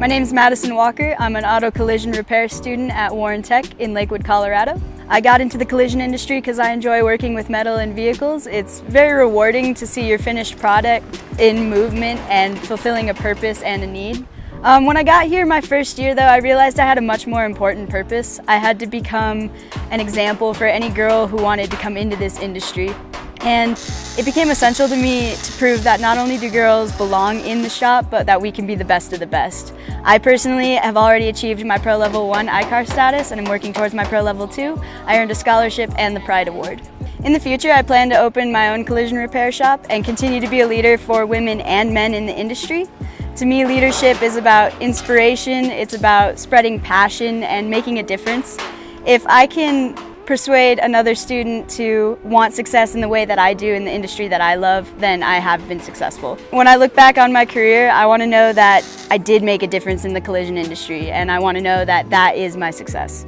My name is Madison Walker. I'm an auto collision repair student at Warren Tech in Lakewood, Colorado. I got into the collision industry because I enjoy working with metal and vehicles. It's very rewarding to see your finished product in movement and fulfilling a purpose and a need. When I got here my first year though, I realized I had a much more important purpose. I had to become an example for any girl who wanted to come into this industry. And it became essential to me to prove that not only do girls belong in the shop, but that we can be the best of the best. I personally have already achieved my Pro Level 1 ICAR status and I'm working towards my Pro Level 2. I earned a scholarship and the Pride Award. In the future, I plan to open my own collision repair shop and continue to be a leader for women and men in the industry. To me, leadership is about inspiration, it's about spreading passion and making a difference. If I can persuade another student to want success in the way that I do in the industry that I love, then I have been successful. When I look back on my career, I want to know that I did make a difference in the collision industry, and I want to know that that is my success.